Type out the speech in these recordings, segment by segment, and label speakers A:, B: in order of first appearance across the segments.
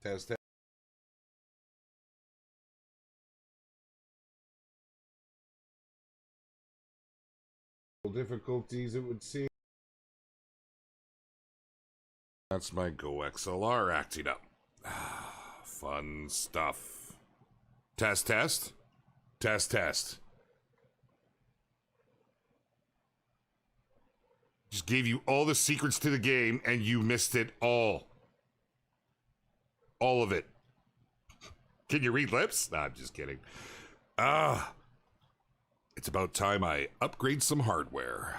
A: Test. Difficulties, it would seem. That's my Go XLR acting up. Fun stuff. Test, test. Test, test. Just gave you all the secrets to the game and you missed it all. All of it. Can you read lips? Nah, I'm just kidding. It's about time I upgrade some hardware.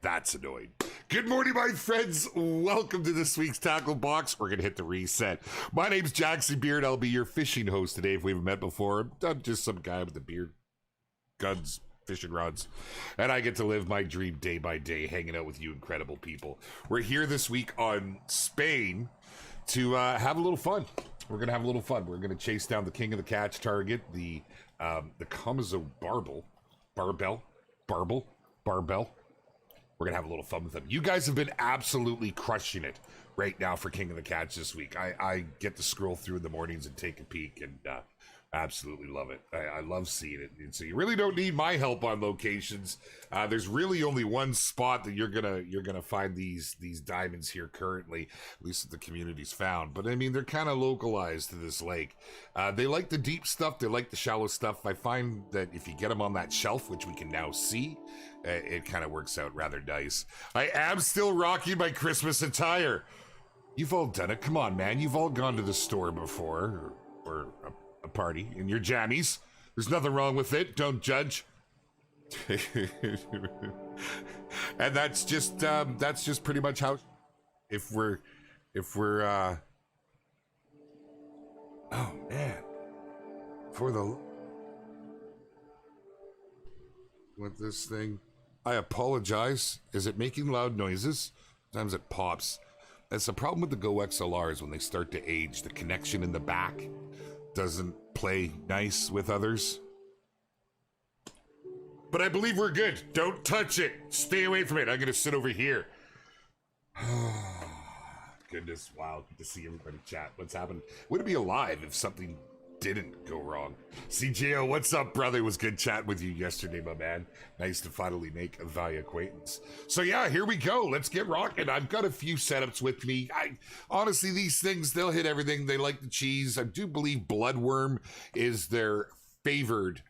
A: That's annoying. Good morning, my friends. Welcome to this week's Tackle Box. We're going to hit the reset. My name's JaxyBeard. I'll be your fishing host today if we haven't met before. I'm just some guy with a beard, guns, fishing rods, and I get to live my dream day by day hanging out with you incredible people. We're here this week on Spain to have a little fun. We're going to have a little fun. We're going to chase down the king of the catch target, the Comazo Barbel. We're gonna have a little fun with them. You guys have been absolutely crushing it right now for King of the Catch this week. I get to scroll through in the mornings and take a peek, and absolutely love it. I love seeing it. And so you really don't need my help on locations. There's really only one spot that you're gonna find these diamonds here currently, at least that the community's found. But I mean, they're kind of localized to this lake. They like the deep stuff. They like the shallow stuff. I find that if you get them on that shelf, which we can now see, it kind of works out rather nice. I am still rocking my Christmas attire. You've all done it. Come on, man. You've all gone to the store before, or a party in your jammies. There's nothing wrong with it. Don't judge. And that's just pretty much how. If we're oh man, for the with this thing. I apologize. Is it making loud noises? Sometimes it pops. That's the problem with the Go XLRs when they start to age. The connection in the back doesn't play nice with others. But I believe we're good. Don't touch it. Stay away from it. I'm going to sit over here. Goodness, wow. Good to see everybody chat. What's happened? Would it be alive if something didn't go wrong? CJO, what's up, brother? It was good chatting with you yesterday, my man. Nice to finally make a value acquaintance. So yeah, here we go. Let's get rocking. I've got a few setups with me. Honestly, these things, they'll hit everything. They like the cheese. I do believe Bloodworm is their favored,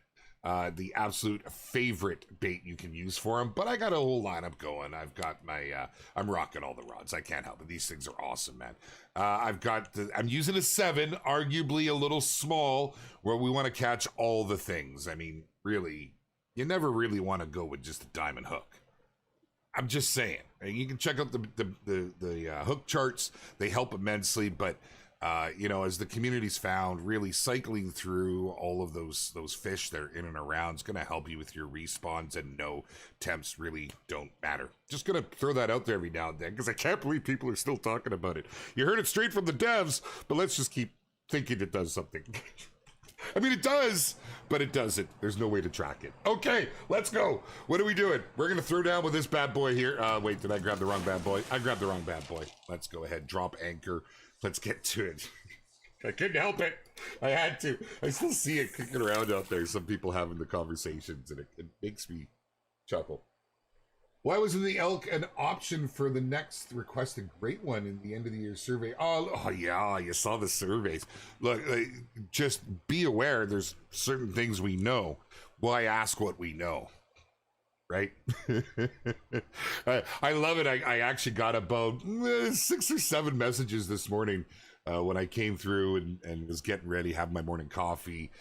A: the absolute favorite bait you can use for them. But I got a whole lineup going. I've got my, I'm rocking all the rods. I can't help it. These things are awesome, man. I'm using a 7, arguably a little small, where we want to catch all the things. I mean, really, you never really want to go with just a diamond hook. I'm just saying. You can check out the hook charts. They help immensely, but you know, as the community's found, really cycling through all of those fish that are in and around is going to help you with your respawns, and no, temps really don't matter. Just going to throw that out there every now and then, because I can't believe people are still talking about it. You heard it straight from the devs, but let's just keep thinking it does something. I mean, it does, but it doesn't. There's no way to track it. Okay, let's go. What are we doing? We're going to throw down with this bad boy here. Wait, did I grab the wrong bad boy? I grabbed the wrong bad boy. Let's go ahead, drop anchor. Let's get to it. I couldn't help it. I had to. I still see it kicking around out there. Some people having the conversations, and it makes me chuckle. Why wasn't the elk an option for the next requested great one in the end of the year survey? Oh yeah, you saw the surveys. Look, just be aware there's certain things we know. Why ask what we know? Right? I love it. I actually got about 6 or 7 messages this morning when I came through and was getting ready, having my morning coffee,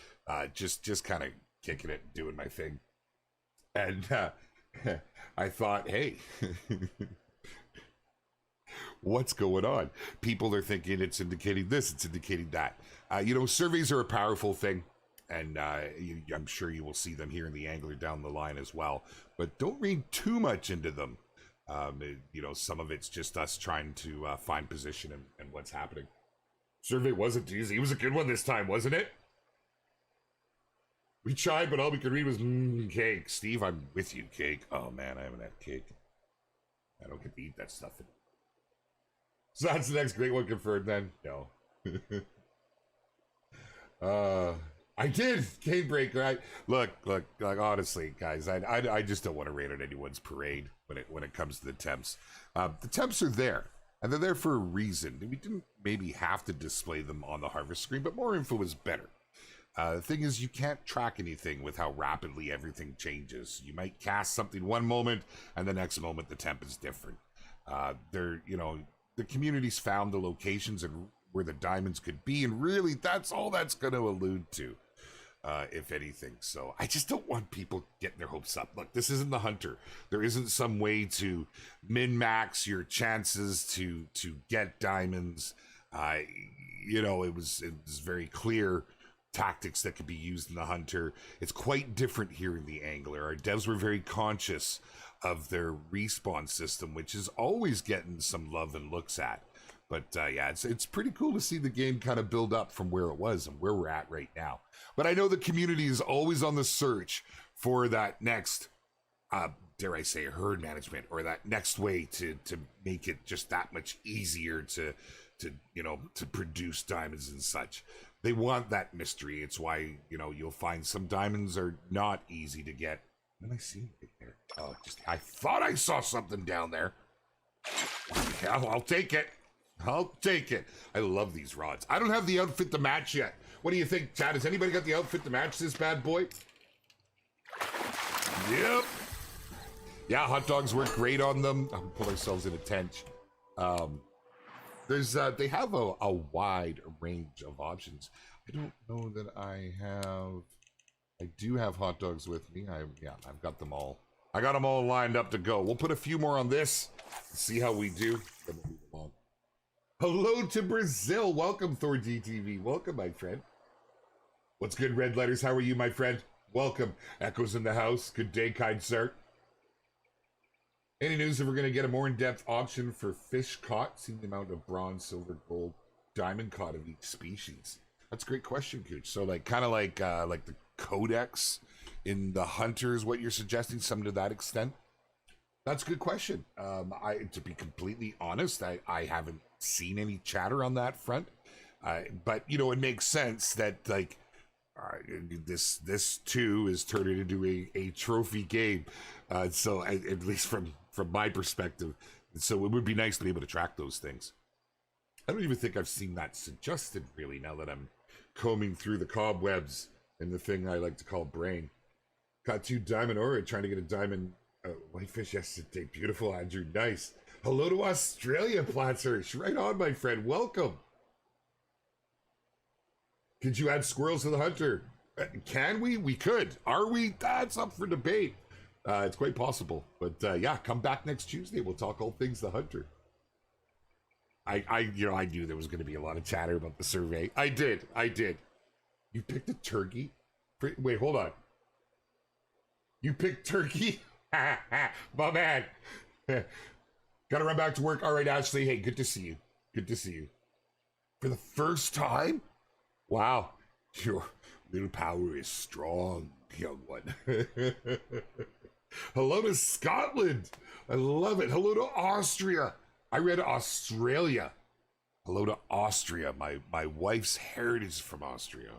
A: just kind of kicking it, doing my thing. And I thought, hey, what's going on? People are thinking it's indicating this, it's indicating that. You know, surveys are a powerful thing. And I'm sure you will see them here in the angler down the line as well. But don't read too much into them. You know, some of it's just us trying to find position and what's happening. Survey wasn't easy. It was a good one this time, wasn't it? We tried, but all we could read was cake. Steve, I'm with you, cake. Oh, man, I haven't had cake. I don't get to eat that stuff. So that's the next great one confirmed then? No. I did game breaker. Look, like honestly, guys, I just don't want to rain on anyone's parade when it comes to the temps. The temps are there, and they're there for a reason. We didn't maybe have to display them on the harvest screen, but more info is better. The thing is, you can't track anything with how rapidly everything changes. You might cast something one moment, and the next moment the temp is different. The community's found the locations and where the diamonds could be, and really, that's all that's going to allude to, if anything. So I just don't want people getting their hopes up. Look, this isn't the hunter. There isn't some way to min-max your chances to get diamonds. It was very clear tactics that could be used in the hunter. It's quite different here in the angler. Our devs were very conscious of their respawn system, which is always getting some love and looks at. But it's pretty cool to see the game kind of build up from where it was and where we're at right now. But I know the community is always on the search for that next, dare I say, herd management, or that next way to make it just that much easier to produce diamonds and such. They want that mystery. It's why, you'll find some diamonds are not easy to get. What did I see right there? Oh, I thought I saw something down there. Yeah, I'll take it. I'll take it. I love these rods. I don't have the outfit to match yet. What do you think, Chad? Has anybody got the outfit to match this bad boy? Yep. Yeah, hot dogs work great on them. I'll put ourselves in a tent. They have a wide range of options. I don't know that I do have hot dogs with me. I've got them all. I got them all lined up to go. We'll put a few more on this. See how we do. Then we'll move them on. Hello to Brazil. Welcome, Thor DTV. Welcome, my friend. What's good, Red Letters? How are you, my friend? Welcome. Echoes in the house. Good day, kind sir. Any news if we're going to get a more in-depth option for fish caught? Seeing the amount of bronze, silver, gold, diamond caught of each species. That's a great question, Cooch. So, kind of like the codex in the hunters, what you're suggesting, something to that extent. That's a good question. To be completely honest, I haven't seen any chatter on that front. But it makes sense that this too is turning into a trophy game. So at least from my perspective, so it would be nice to be able to track those things. I don't even think I've seen that suggested really, now that I'm combing through the cobwebs in the thing I like to call brain. Caught 2 diamond ore, trying to get a diamond whitefish yesterday. Beautiful, Andrew. Nice. Hello to Australia, Platzhirsch. Right on, my friend. Welcome. Could you add squirrels to the hunter? Can we? We could. Are we? That's up for debate. It's quite possible. But come back next Tuesday. We'll talk all things the hunter. I knew there was going to be a lot of chatter about the survey. I did. You picked a turkey? Wait, hold on. You picked turkey? My man. Gotta run back to work. All right, Ashley. Hey, good to see you. Good to see you. For the first time? Wow. Your willpower is strong, young one. Hello to Scotland. I love it. Hello to Austria. I read Australia. Hello to Austria. My wife's heritage is from Austria.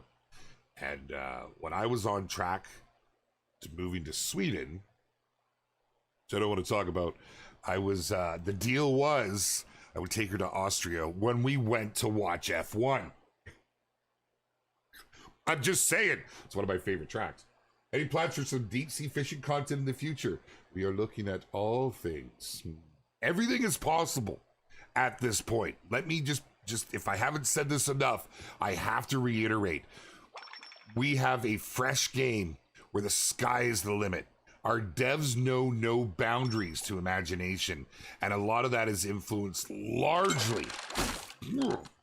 A: And when I was on track to moving to Sweden, which I don't want to talk about, I was, the deal was I would take her to Austria when we went to watch F1. I'm just saying, it's one of my favorite tracks. Any plans for some deep sea fishing content in the future? We are looking at all things. Everything is possible at this point. Let me just if I haven't said this enough, I have to reiterate. We have a fresh game where the sky is the limit. Our devs know no boundaries to imagination, and a lot of that is influenced largely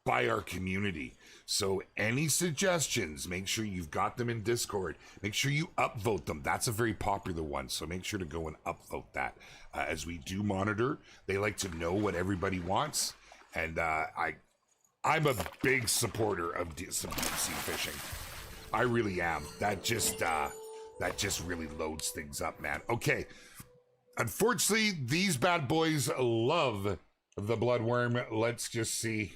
A: by our community. So any suggestions, make sure you've got them in Discord. Make sure you upvote them. That's a very popular one, so make sure to go and upvote that. As we do monitor, they like to know what everybody wants, and I'm a big supporter of some deep sea fishing. I really am. That just really loads things up, man. Okay. Unfortunately, these bad boys love the bloodworm. Let's just see.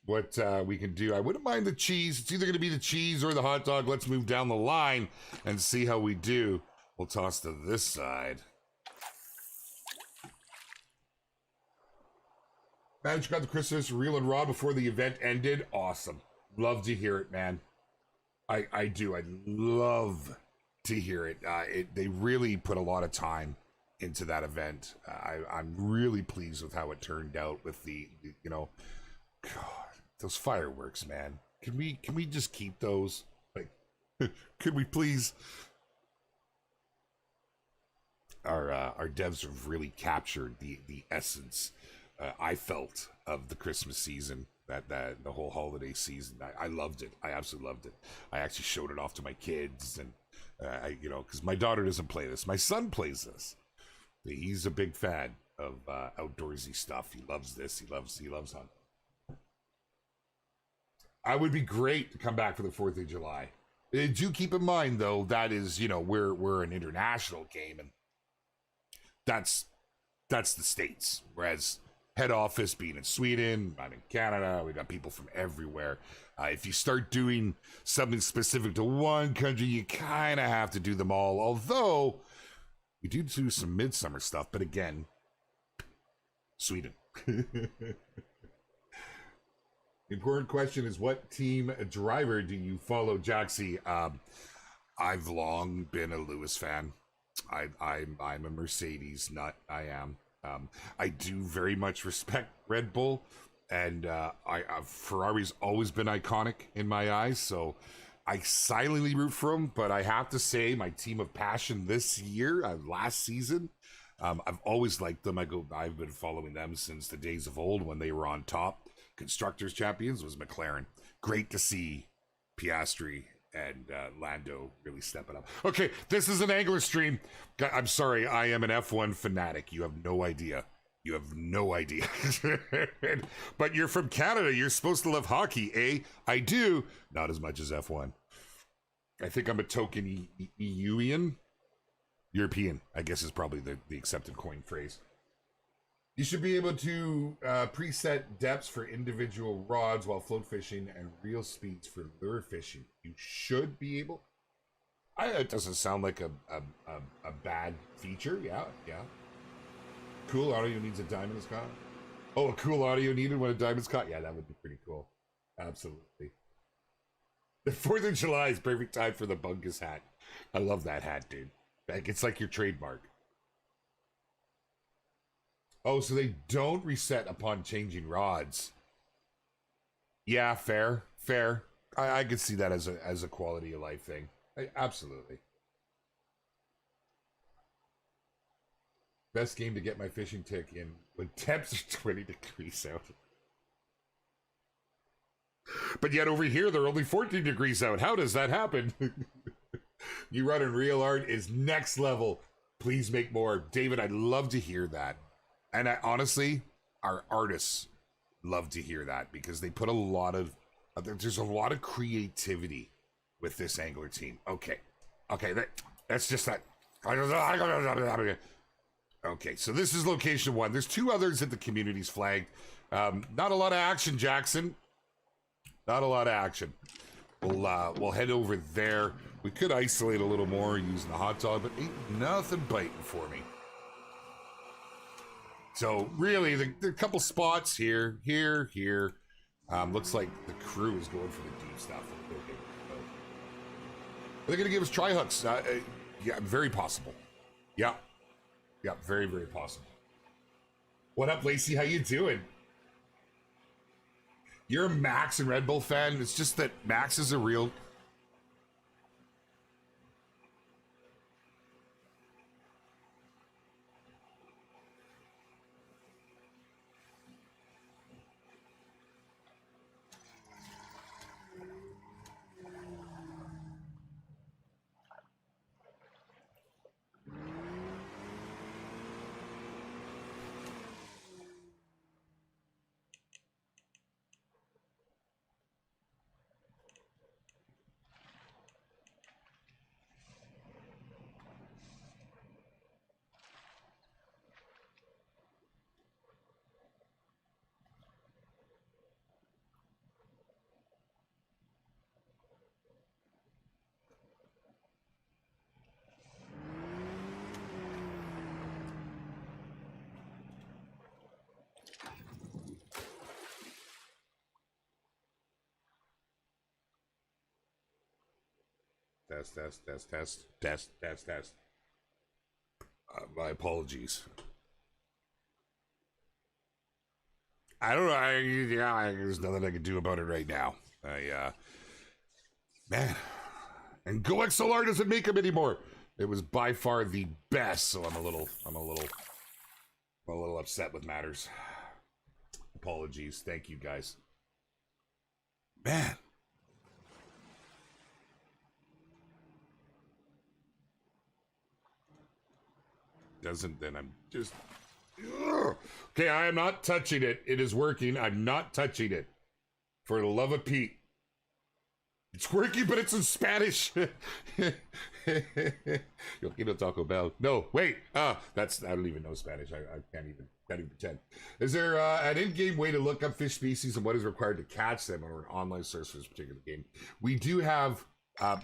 A: what we can do. I wouldn't mind the cheese. It's either going to be the cheese or the hot dog. Let's move down the line and see how we do. We'll toss to this side. Managed got the Christmas reel and raw before the event ended. Awesome. Love to hear it, man. I do. I love to hear it. They really put a lot of time into that event. I'm really pleased with how it turned out with the you know, God, those fireworks, man. Can we just keep those? Like, could we please? Our devs have really captured the essence I felt of the Christmas season, that the whole holiday season. I loved it. I absolutely loved it. I actually showed it off to my kids, and because my daughter doesn't play this. My son plays this. He's a big fan of outdoorsy stuff. He loves this. He loves hunting. I would be great to come back for the 4th of July. Do keep in mind, though, that is, we're an international game, and that's the States. Whereas head office being in Sweden, I'm in Canada, we got people from everywhere. If you start doing something specific to one country, you kind of have to do them all. Although, we do some midsummer stuff, but again, Sweden. The important question is, what team driver do you follow, Jaxy? I've long been a Lewis fan. I'm a Mercedes nut. I am. I do very much respect Red Bull, and Ferrari's always been iconic in my eyes. So I silently root for them. But I have to say, my team of passion this year, last season, I've always liked them. I've been following them since the days of old when they were on top. Constructors champions was McLaren. Great to see Piastri and Lando really stepping up. Okay, this is an angler stream. I'm sorry, I am an F1 fanatic. You have no idea. You have no idea. But you're from Canada. You're supposed to love hockey, eh? I do. Not as much as F1. I think I'm a token EUian. European, I guess, is probably the accepted coin phrase. You should be able to preset depths for individual rods while float fishing and reel speeds for lure fishing. You should be able. It doesn't sound like a bad feature. Yeah. Cool audio needs a diamond is caught. Oh, a cool audio needed when a diamond's caught. Yeah, that would be pretty cool. Absolutely. The 4th of July is perfect time for the Bunkus hat. I love that hat, dude. It's like your trademark. Oh, so they don't reset upon changing rods. Yeah, fair. I could see that as a quality of life thing. Absolutely. Best game to get my fishing tick in when temps are 20 degrees out. But yet over here, they're only 14 degrees out. How does that happen? You running real art is next level. Please make more. David, I'd love to hear that. And honestly, our artists love to hear that because they put there's a lot of creativity with this angler team. Okay, that's just that. Okay, so this is location 1. There's 2 others that the community's flagged. Not a lot of action, Jackson. Not a lot of action. We'll head over there. We could isolate a little more using the hot dog, but ain't nothing biting for me. So really, there are a couple spots here. Looks like the crew is going for the deep stuff. Are they going to give us tri hooks? Yeah, very possible. Yeah, very, very possible. What up, Lacey? How you doing? You're a Max and Red Bull fan. It's just that Max is a real. test. My apologies. I don't know. There's nothing I can do about it right now. Man, and Go XLR doesn't make them anymore. It was by far the best, so I'm a little upset with matters. Apologies. Thank you, guys. Man. Doesn't, then I'm just... Ugh. Okay, I am not touching it. It is working. I'm not touching it. For the love of Pete. It's working, but it's in Spanish. Yo quiero Taco Bell. No, wait. I don't even know Spanish. I can't even pretend. Is there an in-game way to look up fish species and what is required to catch them or an online source for this particular game? We do have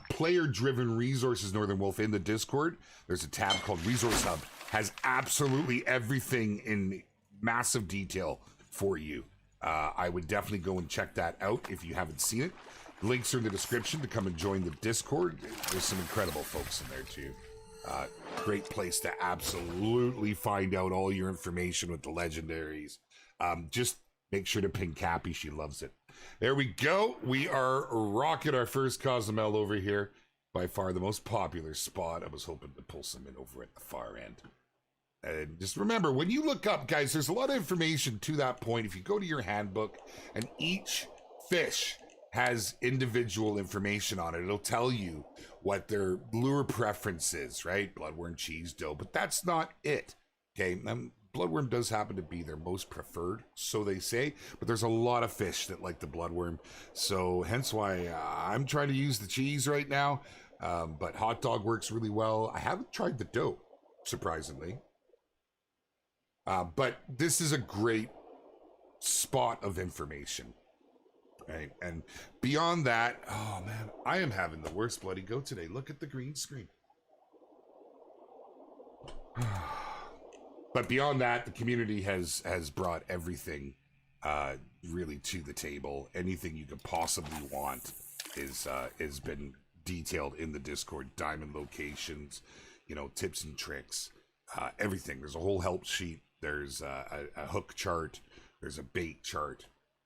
A: player-driven resources, Northern Wolf, in the Discord. There's a tab called Resource Hub. Has absolutely everything in massive detail for you. I would definitely go and check that out if you haven't seen it. Links are in the description to come and join the Discord. There's some incredible folks in there too. Great place to absolutely find out all your information with the legendaries. Just make sure to ping Cappy. She loves it. There we go. We are rocking our first Cozumel over here. By far the most popular spot. I was hoping to pull some in over at the far end. And just remember, when you look up, guys, there's a lot of information to that point. If you go to your handbook, and each fish has individual information on it. It'll tell you what their lure preference is, right? Bloodworm, cheese, dough, but that's not it, okay? Bloodworm does happen to be their most preferred, so they say, but there's a lot of fish that like the bloodworm, so hence why I'm trying to use the cheese right now, but hot dog works really well. I haven't tried the dough, surprisingly, but this is a great spot of information. Right. And beyond that, oh man, I am having the worst bloody go today. Look at the green screen. But beyond that, the community has brought everything really to the table. Anything you could possibly want is been detailed in the Discord. Diamond locations, tips and tricks, everything. There's a whole help sheet. There's a hook chart. There's a bait chart.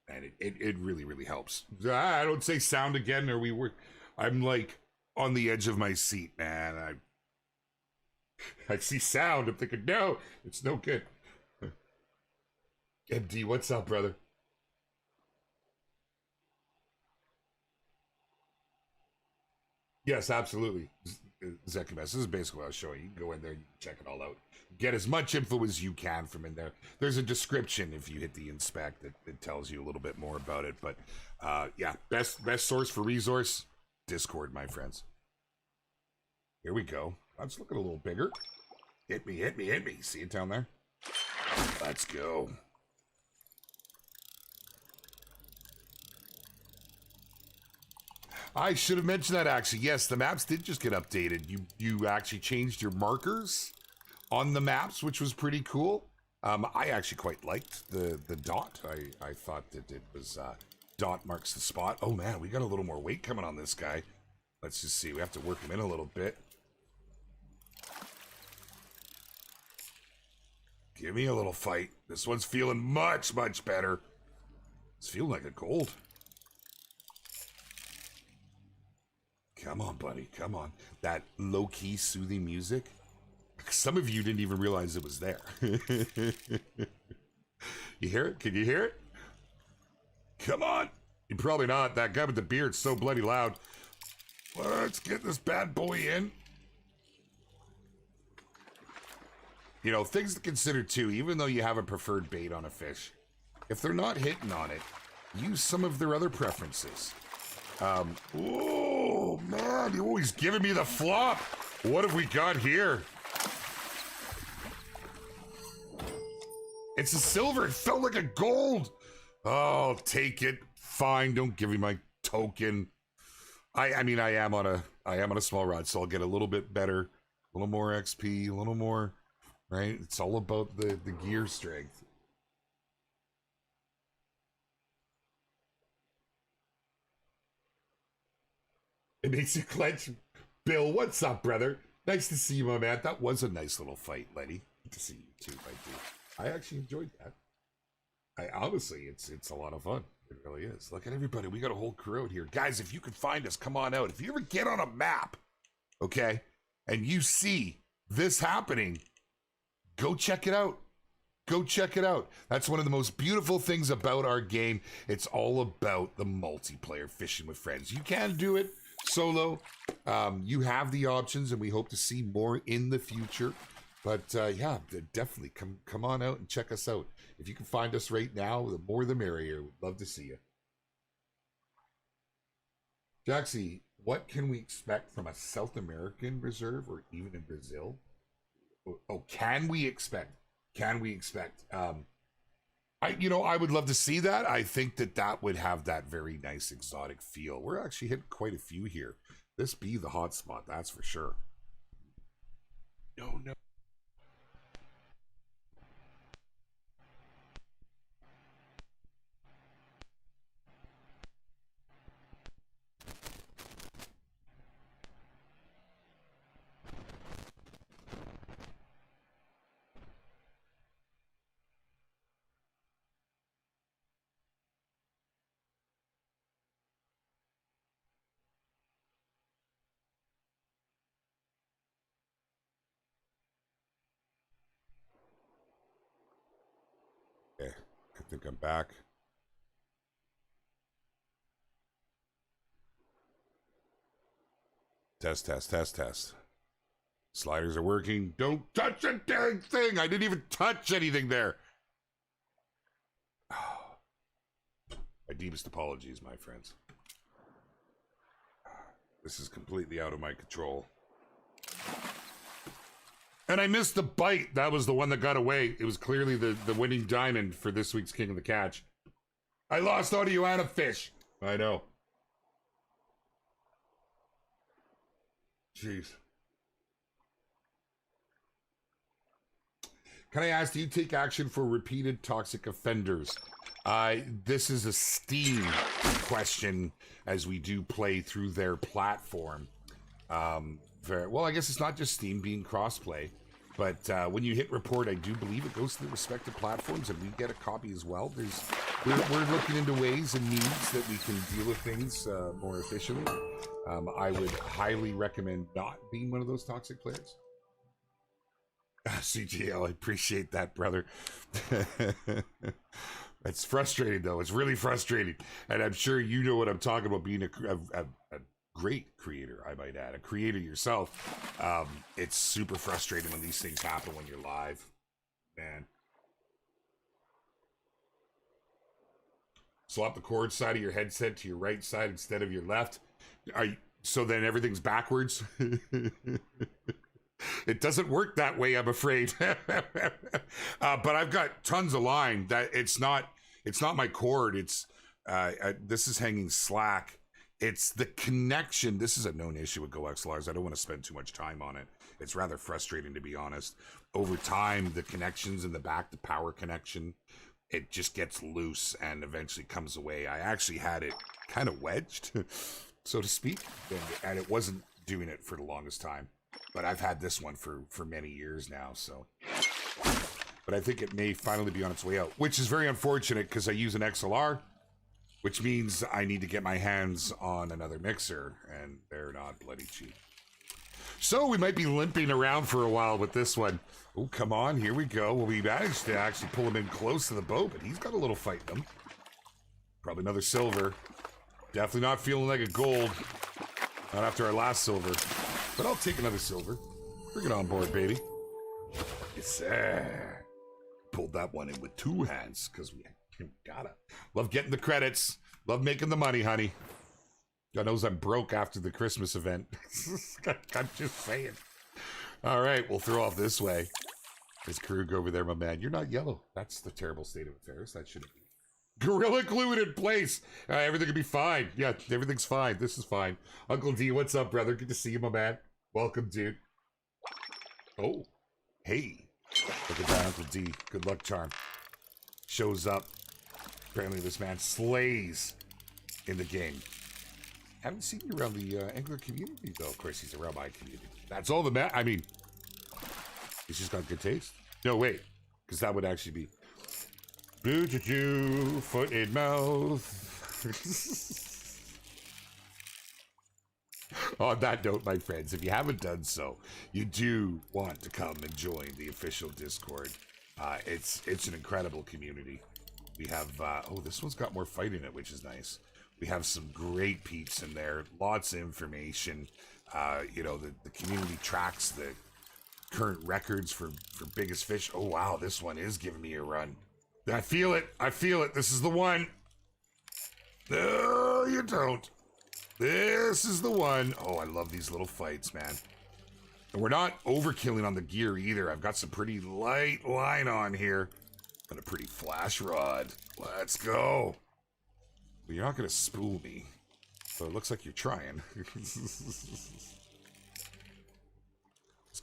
A: And it really, really helps. I don't say sound again, or I'm like on the edge of my seat, man. I see sound. I'm thinking, no, it's no good. MD, what's up, brother? Yes, absolutely. Zekabes, this is basically what I was showing you. You can go in there, you can check it all out. Get as much info as you can from in there. There's a description if you hit the inspect that tells you a little bit more about it. But yeah, best source for resource, Discord, my friends. Here we go. Let's look at a little bigger. Hit me. See it down there? Let's go. I should have mentioned that, actually. Yes, the maps did just get updated. You actually changed your markers on the maps, which was pretty cool. I actually quite liked the dot. I thought that it was dot marks the spot. Oh man, we got a little more weight coming on this guy. Let's just see. We have to work him in a little bit. Give me a little fight. This one's feeling much, much better. It's feeling like a gold. Come on, buddy. Come on. That low-key soothing music. Some of you didn't even realize it was there. You hear it? Can you hear it? Come on. You're probably not. That guy with the beard's so bloody loud. Let's get this bad boy in. Things to consider too, even though you have a preferred bait on a fish. If they're not hitting on it, use some of their other preferences. Oh, man, you're always giving me the flop. What have we got here? It's a silver. It felt like a gold. Oh, take it. Fine. Don't give me my token. I mean, I am on a small rod, so I'll get a little bit better, a little more XP, a little more, right? It's all about the gear strength. It makes you clench. Bill, what's up, brother? Nice to see you, my man. That was a nice little fight, Letty. Good to see you too, my dude. I actually enjoyed that. I honestly, it's a lot of fun. It really is. Look at everybody. We got a whole crew out here. Guys, if you can find us, come on out. If you ever get on a map, okay, and you see this happening, go check it out. Go check it out. That's one of the most beautiful things about our game. It's all about the multiplayer fishing with friends. You can do it solo. You have the options, and we hope to see more in the future. But yeah, definitely come on out and check us out. If you can find us right now, the more the merrier. We'd love to see you. Jaxy, what can we expect from a South American reserve or even in Brazil? Oh, can we expect? Can we expect? I would love to see that. I think that would have that very nice exotic feel. We're actually hitting quite a few here. This be the hot spot, that's for sure. No. Okay, I think I'm back. Test. Sliders are working. Don't touch a dang thing. I didn't even touch anything there. My deepest apologies, my friends. This is completely out of my control. And I missed the bite. That was the one that got away. It was clearly the winning diamond for this week's King of the Catch. I lost audio and a fish. I know. Jeez. Can I ask, do you take action for repeated toxic offenders? This is a Steam question, as we do play through their platform. Well, I guess it's not just Steam being crossplay, but when you hit report, I do believe it goes to the respective platforms, and we get a copy as well. We're looking into ways and means that we can deal with things more efficiently. I would highly recommend not being one of those toxic players. CGL, I appreciate that, brother. It's frustrating, though. It's really frustrating. And I'm sure you know what I'm talking about, being a great creator, I might add. A creator yourself. It's super frustrating when these things happen when you're live. Man. Swap the cord side of your headset to your right side instead of your left. So then everything's backwards? It doesn't work that way, I'm afraid. But I've got tons of line. That it's not my cord. It's this is hanging slack. It's the connection. This is a known issue with GoXLRs. I don't want to spend too much time on it. It's rather frustrating, to be honest. Over time, the connections in the back, the power connection, it just gets loose and eventually comes away. I actually had it kind of wedged, so to speak, and it wasn't doing it for the longest time. But I've had this one for many years now, so. But I think it may finally be on its way out, which is very unfortunate because I use an XLR, which means I need to get my hands on another mixer, and they're not bloody cheap. So we might be limping around for a while with this one. Oh, come on, here we go. Well, we managed to actually pull him in close to the boat, but he's got a little fight in him. Probably another silver. Definitely not feeling like a gold. Not after our last silver. But I'll take another silver. Bring it on board, baby. Yes, sir. Pulled that one in with two hands, because we gotta. Love getting the credits. Love making the money, honey. God knows I'm broke after the Christmas event. I'm just saying. All right, we'll throw off this way. There's Krug over there, my man. You're not yellow. That's the terrible state of affairs. That shouldn't be. Gorilla glue it in place. Everything will be fine. Yeah, everything's fine. This is fine. Uncle D, what's up, brother? Good to see you, my man. Welcome, dude. Oh, hey. Look at that, Uncle D. Good luck charm. Shows up. Apparently this man slays in the game. Haven't seen you around the angler community, though. Of course, he's around my community. That's all the I mean, he's just got good taste. No, wait, because that would actually be blue foot in mouth. On that note, my friends, if you haven't done so, you do want to come and join the official Discord. It's an incredible community. We have, oh, this one's got more fight in it, which is nice. We have some great peeps in there, lots of information. You know, the community tracks the current records for biggest fish. Oh, wow, this one is giving me a run. I feel it. I feel it. This is the one. No, you don't. This is the one. Oh, I love these little fights, man. And we're not overkilling on the gear either. I've got some pretty light line on here. And a pretty flash rod. Let's go. Well, you're not going to spool me. So it looks like you're trying. Just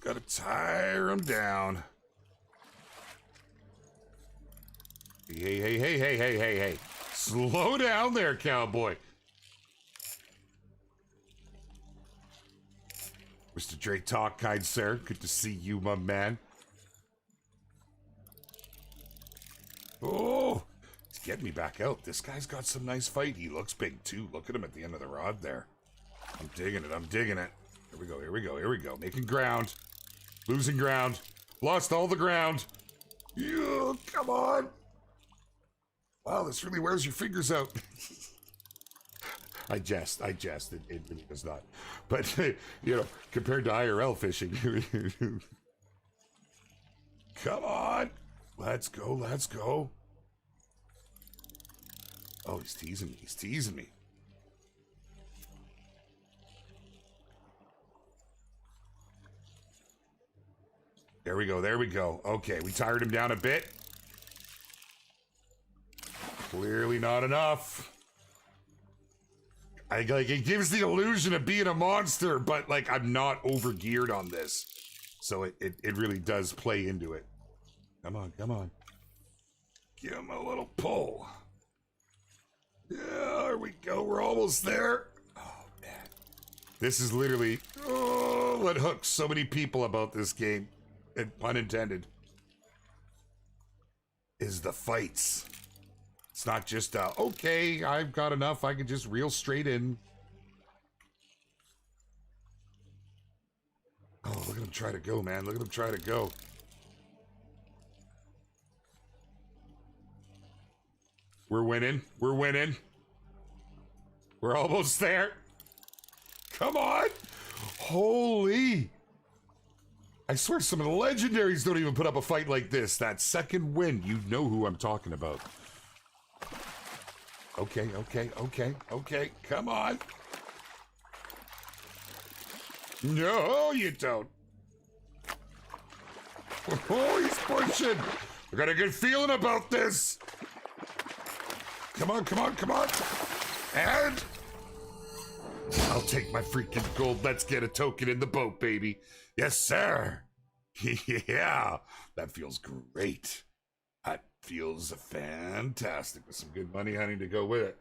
A: got to tire him down. Hey. Slow down there, cowboy. Mr. Dre Talk, kind sir. Good to see you, my man. Oh, he's getting me back out. This guy's got some nice fight. He looks big, too. Look at him at the end of the rod there. I'm digging it. I'm digging it. Here we go. Here we go. Here we go. Making ground. Losing ground. Lost all the ground. Yeah, come on. Wow, this really wears your fingers out. I jest. It really does not. But, you know, compared to IRL fishing. Come on. Let's go. Oh, he's teasing me. There we go. Okay, we tired him down a bit. Clearly not enough. It gives the illusion of being a monster, but like I'm not over geared on this. So it really does play into it. Come on. Give him a little pull. Yeah, there we go. We're almost there. Oh, man. This is literally, what hooks so many people about this game, and pun intended, is the fights. It's not just, okay, I've got enough. I can just reel straight in. Oh, look at him try to go, man. Look at him try to go. We're winning. We're almost there. Come on. Holy. I swear some of the legendaries don't even put up a fight like this. That second win, you know who I'm talking about. Okay. Come on. No, you don't. Oh, he's pushing. I got a good feeling about this. Come on. And I'll take my freaking gold. Let's get a token in the boat, baby. Yes, sir. Yeah, that feels great. That feels fantastic with some good money, honey, to go with it.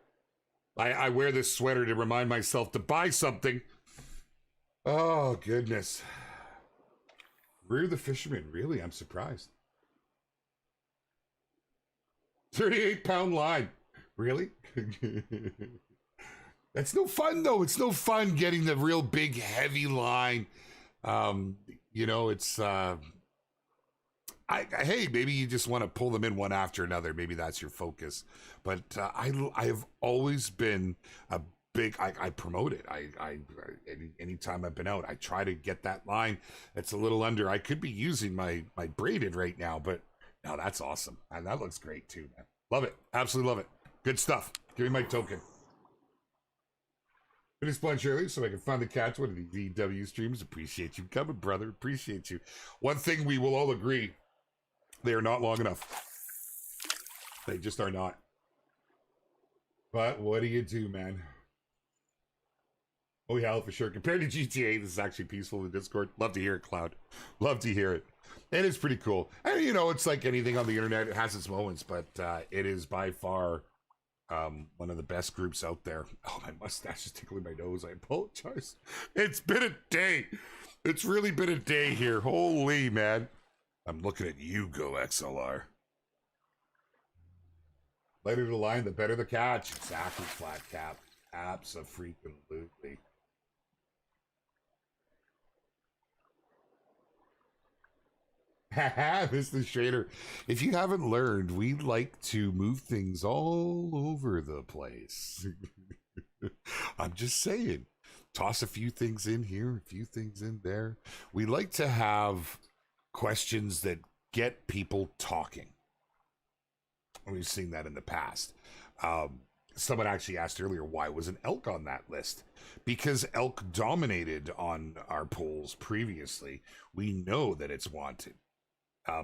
A: I wear this sweater to remind myself to buy something. Oh, goodness. Rear the Fisherman. Really? I'm surprised. 38-pound line. Really? That's no fun, though. It's no fun getting the real big, heavy line. You know, it's... hey, maybe you just want to pull them in one after another. Maybe that's your focus. But I have always been a big... I promote it. Anytime I've been out, I try to get that line that's a little under. I could be using my braided right now, but no, that's awesome. And that looks great, too, man. Love it. Absolutely love it. Good stuff. Give me my token. Finish lunch early so I can finally catch one of these EW streams. Appreciate you coming, brother. Appreciate you. One thing we will all agree, they are not long enough. They just are not. But what do you do, man? Oh, yeah, for sure. Compared to GTA, this is actually peaceful in Discord. Love to hear it, Cloud. Love to hear it. And it's pretty cool. And, you know, it's like anything on the internet. It has its moments, but it is by far One of the best groups out there. Oh, my mustache is tickling my nose. I apologize. It's been a day. It's really been a day here. Holy man. I'm looking at you go, XLR. Lighter the line, the better the catch. Exactly, flat cap. Abso-freaking-lutely. Haha, Mr. Schrader. If you haven't learned, we like to move things all over the place. I'm just saying. Toss a few things in here, a few things in there. We like to have questions that get people talking. We've seen that in the past. Someone actually asked earlier, why was an elk on that list? Because elk dominated on our polls previously. We know that it's wanted.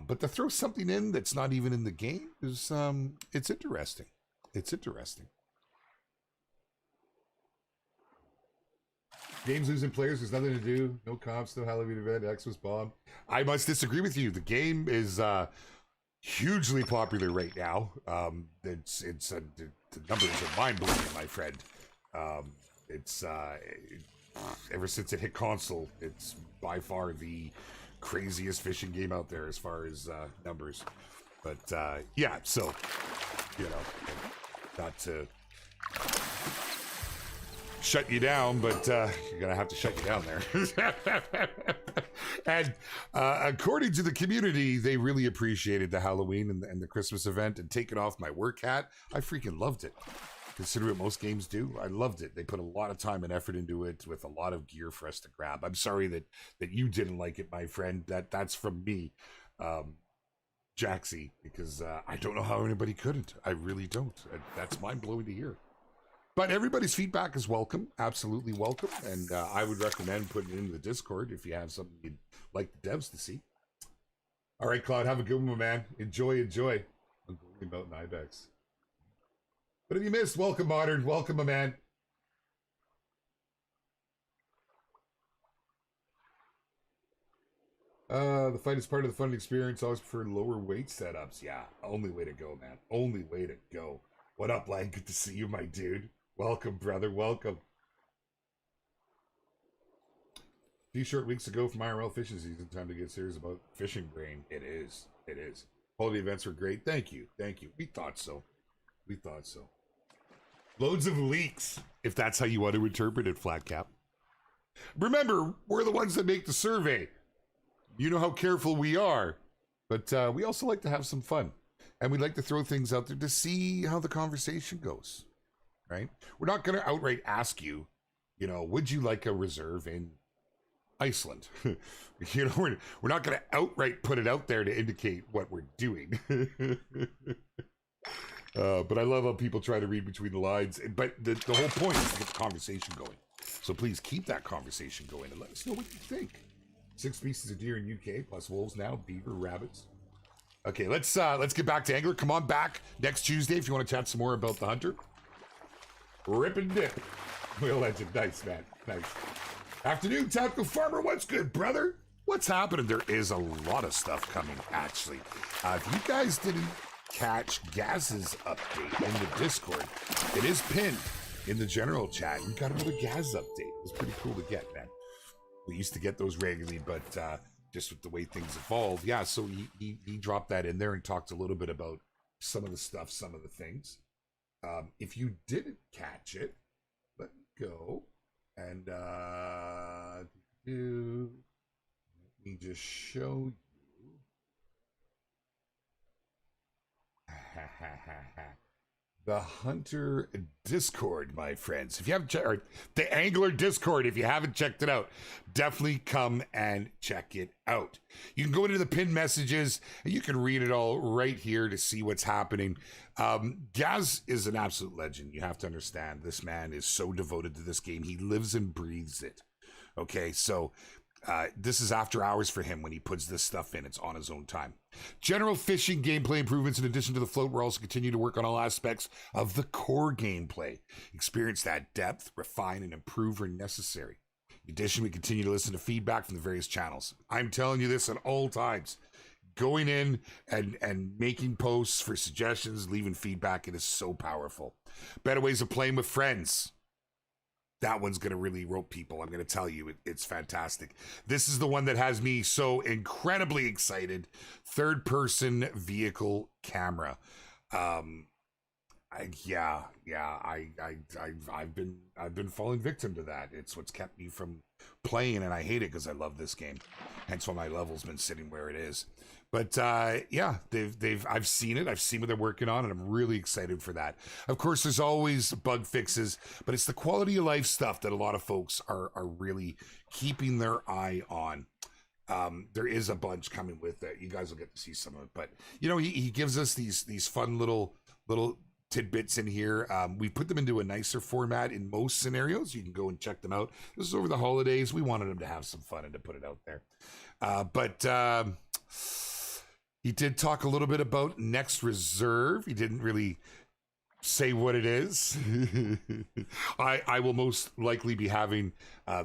A: But to throw something in that's not even in the game is, it's interesting. It's interesting. Game's losing players, there's nothing to do. No comps, no Halloween event, X was bombed. I must disagree with you. The game is hugely popular right now. The numbers are mind-blowing, my friend. Ever since it hit console, it's by far the craziest fishing game out there as far as numbers. But yeah, so, you know, not to shut you down, but you're gonna have to shut you down there. And according to the community, they really appreciated the Halloween and the Christmas event, and taking off my work hat. I freaking loved it. Consider what most games do. I loved it. They put a lot of time and effort into it with a lot of gear for us to grab. I'm sorry that you didn't like it, my friend. That's from me, Jaxy, because I don't know how anybody couldn't. I really don't. That's mind-blowing to hear. But everybody's feedback is welcome, absolutely welcome, and I would recommend putting it into the Discord if you have something you'd like the devs to see. All right, Claude, have a good one, my man. Enjoy. I'm going about an ibex. What have you missed? Welcome, Modern. Welcome, my man. The fight is part of the fun experience. Always prefer lower weight setups. Yeah, only way to go, man. Only way to go. What up, Lang? Good to see you, my dude. Welcome, brother. Welcome. A few short weeks ago from IRL fishing season, time to get serious about fishing brain. It is. It is. Quality events were great. Thank you. Thank you. We thought so. We thought so. Loads of leaks, if that's how you want to interpret it, Flat Cap. Remember, we're the ones that make the survey. You know how careful we are. But we also like to have some fun. And we'd like to throw things out there to see how the conversation goes. Right? We're not going to outright ask you, you know, would you like a reserve in Iceland? You know, we're not going to outright put it out there to indicate what we're doing. But I love how people try to read between the lines. But the whole point is to get the conversation going. So please keep that conversation going and let us know what you think. 6 species of deer in UK, plus wolves now, beaver, rabbits. Okay, let's get back to Angler. Come on back next Tuesday if you want to chat some more about the hunter. Rip and dip. Real legend. Nice, man. Nice. Afternoon, Tactical Farmer. What's good, brother? What's happening? There is a lot of stuff coming, actually. If you guys didn't catch Gaz's update in the Discord, it is pinned in the general chat. You got another Gaz update. It was pretty cool to get, man. We used to get those regularly, but just with the way things evolve. Yeah, so he dropped that in there and talked a little bit about some of the stuff, some of the things. If you didn't catch it, let me go and let me just show you. The Hunter Discord, my friends. If you haven't checked, or the Angler Discord, if you haven't checked it out, definitely come and check it out. You can go into the pinned messages and you can read it all right here to see what's happening. Gaz is an absolute legend. You have to understand, this man is so devoted to this game. He lives and breathes it. Okay, so this is after hours for him when he puts this stuff in. It's on his own time. General fishing gameplay improvements in addition to the float. We're also continuing to work on all aspects of the core gameplay. Experience that depth, refine, and improve where necessary. In addition, we continue to listen to feedback from the various channels. I'm telling you this at all times. going in and making posts for suggestions, leaving feedback, it is so powerful. Better ways of playing with friends. That one's going to really rope people. I'm going to tell you, it's fantastic. This is the one that has me so incredibly excited. Third person vehicle camera. I've been falling victim to that. It's what's kept me from playing, and I hate it because I love this game. Hence why my level's been sitting where it is. But yeah, I've seen it. I've seen what they're working on, and I'm really excited for that. Of course, there's always bug fixes, but it's the quality of life stuff that a lot of folks are really keeping their eye on. There is a bunch coming with it. You guys will get to see some of it, but you know, he gives us these fun little tidbits in here. We put them into a nicer format in most scenarios. You can go and check them out. This is over the holidays. We wanted them to have some fun and to put it out there. But he did talk a little bit about Next Reserve. He didn't really say what it is. I will most likely be having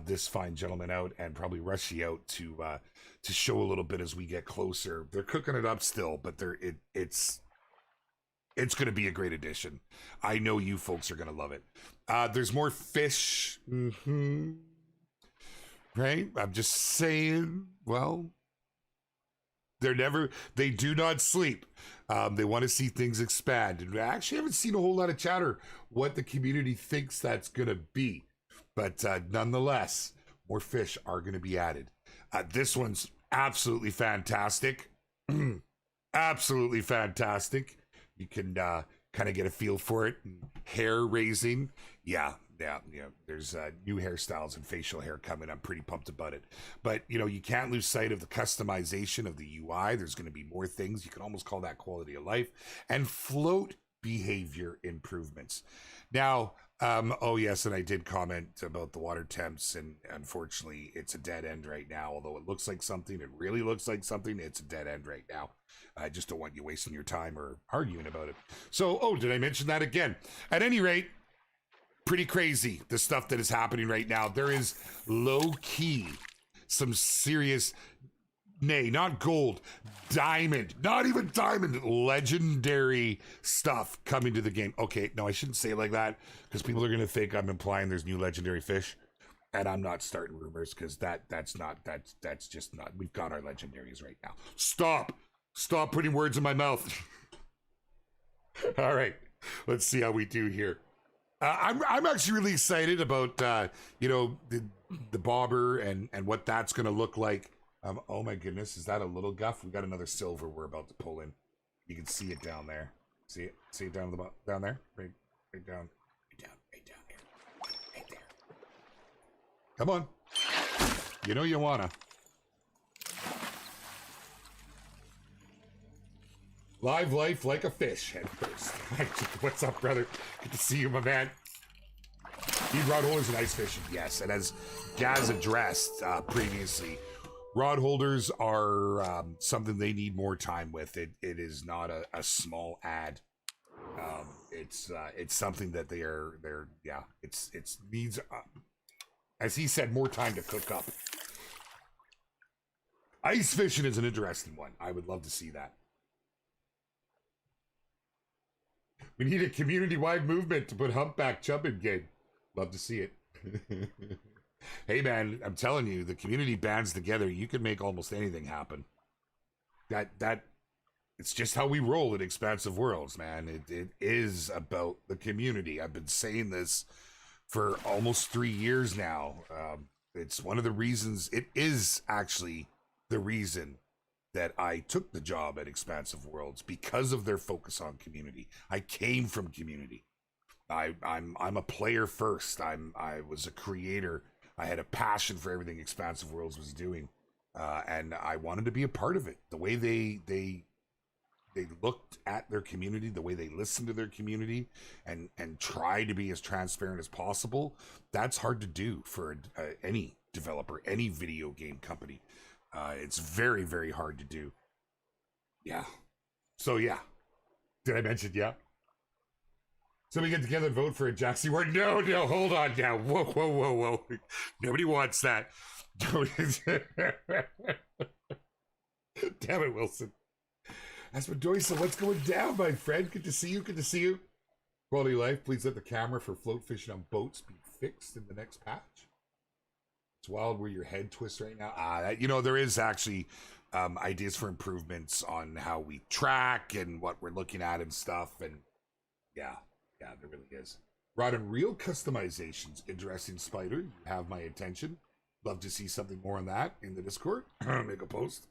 A: this fine gentleman out and probably Rushy out to show a little bit as we get closer. They're cooking it up still, but it's going to be a great addition. I know you folks are going to love it. There's more fish. Right? I'm just saying, well, they do not sleep. They want to see things expand. And I actually haven't seen a whole lot of chatter what the community thinks that's going to be. But nonetheless, more fish are going to be added. This one's absolutely fantastic. Absolutely fantastic. You can kind of get a feel for it. Hair raising. Yeah. There's new hairstyles and facial hair coming. I'm pretty pumped about it. But, you know, you can't lose sight of the customization of the UI. There's going to be more things. You can almost call that quality of life. And float behavior improvements. Now, oh yes, and I did comment about the water temps, and unfortunately, it's a dead end right now. Although it looks like something, it really looks like something, it's a dead end right now. I just don't want you wasting your time or arguing about it. So, oh, did I mention that again? At any rate, pretty crazy, the stuff that is happening right now. There is low-key some serious, nay, not gold, diamond, not even diamond, legendary stuff coming to the game. Okay, no, I shouldn't say it like that, because people are going to think I'm implying there's new legendary fish, and I'm not starting rumors, because that's just not, we've got our legendaries right now. Stop putting words in my mouth. All right, let's see how we do here. I'm actually really excited about you know, the bobber and what that's going to look like. Oh my goodness, is that a little guff? We got another silver we're about to pull in. You can see it down there. See it down the down there, right down here, right there. Come on, you know you wanna. Live life like a fish head first. What's up, brother? Good to see you, my man. Need rod holders and ice fishing, yes. And as Gaz addressed previously, rod holders are something they need more time with. It is not a small ad. It's something that they're it's needs as he said, more time to cook up. Ice fishing is an interesting one. I would love to see that. We need a community-wide movement to put humpback chub in game. Love to see it. Hey man, I'm telling you, the community bands together, you can make almost anything happen. That it's just how we roll at Expansive Worlds, man. It is about the community. I've been saying this for almost 3 years now. It's one of the reasons, it is actually the reason that I took the job at Expansive Worlds, because of their focus on community. I came from community. I'm a player first. I was a creator. I had a passion for everything Expansive Worlds was doing, and I wanted to be a part of it. The way they looked at their community, the way they listened to their community, and tried to be as transparent as possible. That's hard to do for any developer, any video game company. It's very, very hard to do. Yeah. So yeah. Did I mention yeah? So we get together and vote for a JaxyBeard. No, hold on now. Whoa. Nobody wants that. Damn it, Wilson. Aspedoisa, what's going down, my friend? Good to see you. Good to see you. Quality of life. Please let the camera for float fishing on boats be fixed in the next patch. It's wild where your head twists right now. You know, there is actually ideas for improvements on how we track and what we're looking at and stuff. And yeah, there really is. Rod and reel customizations. Interesting, Spider. You have my attention. Love to see something more on that in the Discord. Make a post.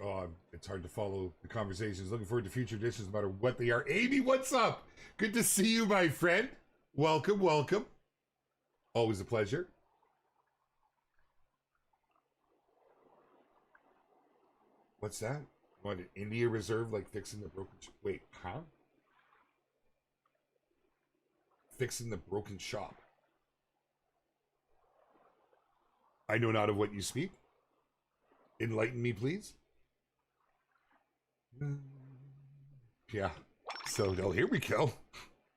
A: Oh, it's hard to follow the conversations. Looking forward to future editions, no matter what they are. Amy, what's up? Good to see you, my friend. Welcome, welcome. Always a pleasure. What's that? What, an India Reserve, like fixing the broken... Wait, huh? Fixing the broken shop. I know not of what you speak. Enlighten me, please. Yeah. So, oh, here we go.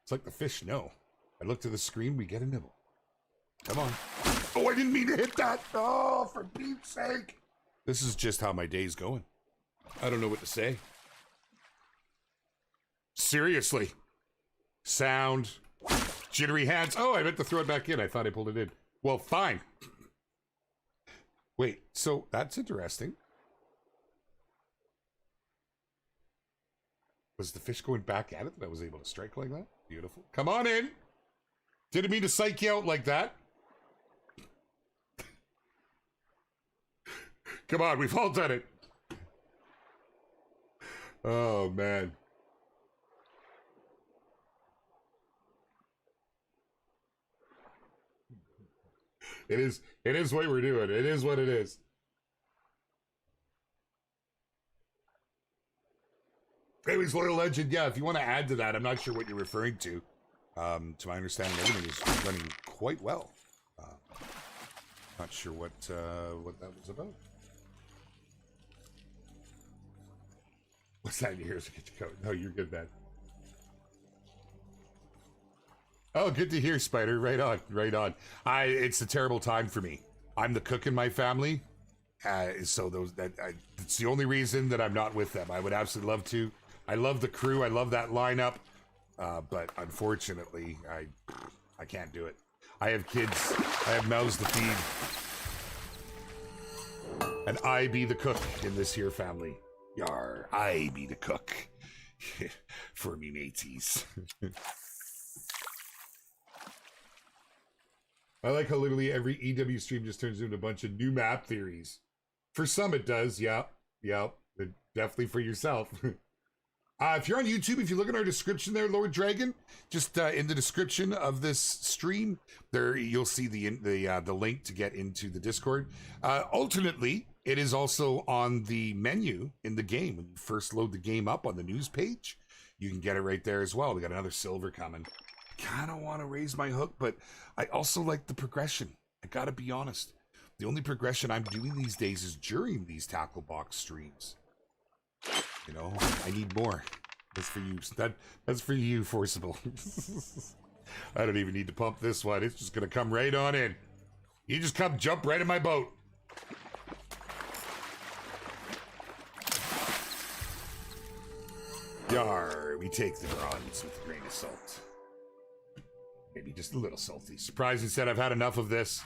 A: It's like the fish know. I look to the screen, we get a nibble. Come on. Oh, I didn't mean to hit that. Oh, for Pete's sake. This is just how my day's going. I don't know what to say. Seriously. Sound. Jittery hands. Oh, I meant to throw it back in. I thought I pulled it in. Well, fine. Wait, so that's interesting. Was the fish going back at it that I was able to strike like that? Beautiful. Come on in. Didn't mean to psych you out like that. Come on, we've all done it. Oh, man. It is what we're doing. It is what it is. Anyways, Loyal Legend, yeah, if you want to add to that, I'm not sure what you're referring to. To my understanding, everything is running quite well. Not sure what that was about. What's that in your ears? Get your coat. No, you're good, man. Oh, good to hear, Spider. Right on, right on. It's a terrible time for me. I'm the cook in my family, so it's the only reason that I'm not with them. I would absolutely love to. I love the crew. I love that lineup, but unfortunately, I can't do it. I have kids. I have mouths to feed, and I be the cook in this here family. Yar, I be the cook for me mateys. I like how literally every EW stream just turns into a bunch of new map theories. For some it does, yep. Definitely for yourself. If you're on YouTube, if you look at our description there, Lord Dragon, just in the description of this stream, there you'll see the link to get into the Discord. Alternately, it is also on the menu in the game. When you first load the game up on the news page, you can get it right there as well. We got another silver coming. Kind of want to raise my hook, but I also like the progression. I gotta be honest. The only progression I'm doing these days is during these tackle box streams. You know, I need more. That's for you. That's for you, Forcible. I don't even need to pump this one. It's just gonna come right on in. You just jump right in my boat. Yar, we take the bronze with a grain of salt. Maybe just a little salty. Surprised he said I've had enough of this.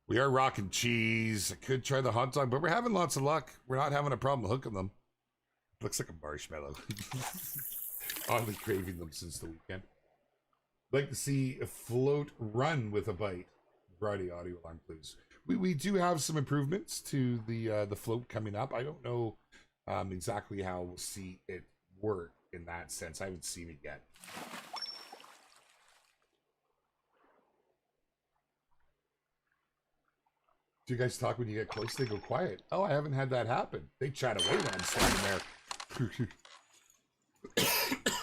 A: We are rocking cheese. I could try the hot dog, but we're having lots of luck. We're not having a problem hooking them. Looks like a marshmallow. Oddly craving them since the weekend. Like to see a float run with a bite. Variety audio alarm, please. We do have some improvements to the float coming up. I don't know exactly how we'll see it work in that sense. I haven't seen it yet. Do you guys talk when you get close? They go quiet. Oh, I haven't had that happen. They chat away when I'm standing there.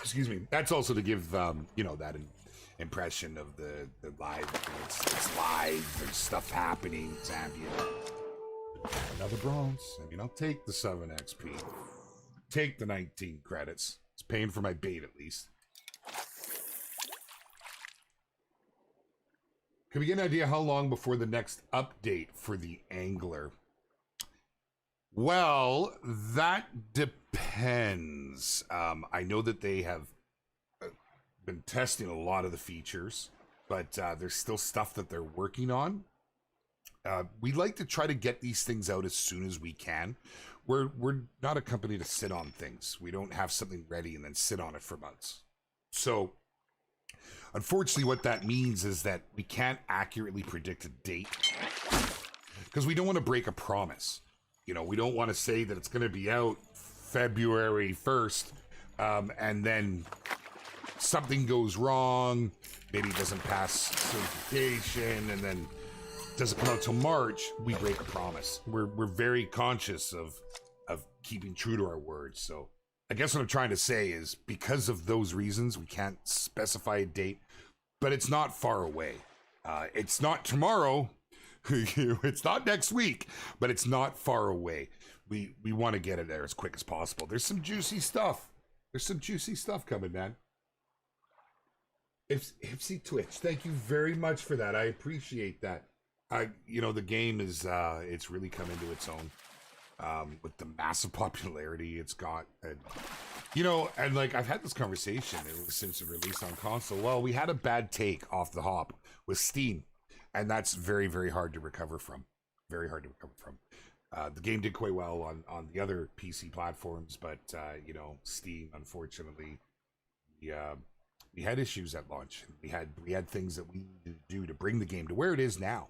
A: Excuse me. That's also to give, you know, that impression of the live. It's live. There's stuff happening. It's ambient. Another bronze. I mean, I'll take the 7 XP. Take the 19 credits. It's paying for my bait at least. Can we get an idea how long before the next update for the angler? Well, that depends. I know that they have been testing a lot of the features, but there's still stuff that they're working on. We like to try to get these things out as soon as we can. We're not a company to sit on things. We don't have something ready and then sit on it for months. So, unfortunately, what that means is that we can't accurately predict a date because we don't want to break a promise. You know, we don't want to say that it's going to be out February 1st, and then something goes wrong, maybe it doesn't pass certification, and then doesn't come out till March, we break a promise. We're very conscious of keeping true to our words. So I guess what I'm trying to say is because of those reasons, we can't specify a date, but it's not far away. It's not tomorrow. It's not next week, but it's not far away. We want to get it there as quick as possible. There's some juicy stuff. There's some juicy stuff coming, man. Ipsy Twitch, thank you very much for that. I appreciate that. The game is it's really come into its own with the massive popularity it's got, and and like I've had this conversation since it released on console. Well, we had a bad take off the hop with Steam, and that's very, very hard to recover from. Very hard to recover from. The game did quite well on the other PC platforms, but Steam, unfortunately, we had issues at launch. We had things that we needed to do to bring the game to where it is now.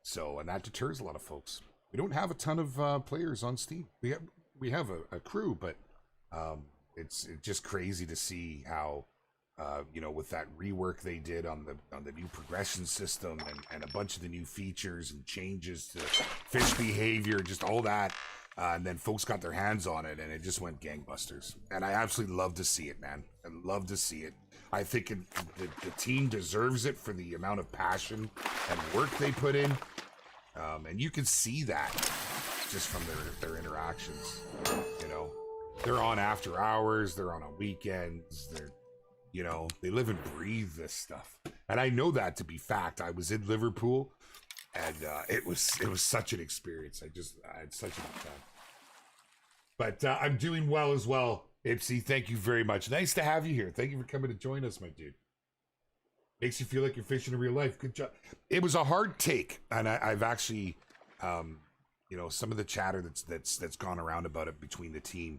A: So, and that deters a lot of folks. We don't have a ton of players on Steam. We have a crew, but it's just crazy to see how with that rework they did on the new progression system and a bunch of the new features and changes to fish behavior, just all that. And then folks got their hands on it, and it just went gangbusters. And I absolutely love to see it, man. I love to see it. I think the team deserves it for the amount of passion and work they put in. And you can see that just from their interactions. They're on after hours, they're on weekends, they live and breathe this stuff. And I know that to be fact. I was in Liverpool, and it was such an experience. I had such a good time. But I'm doing well as well. Ipsy, thank you very much. Nice to have you here. Thank you for coming to join us, my dude. Makes you feel like you're fishing in real life. Good job. It was a hard take, and I've actually, some of the chatter that's gone around about it between the team.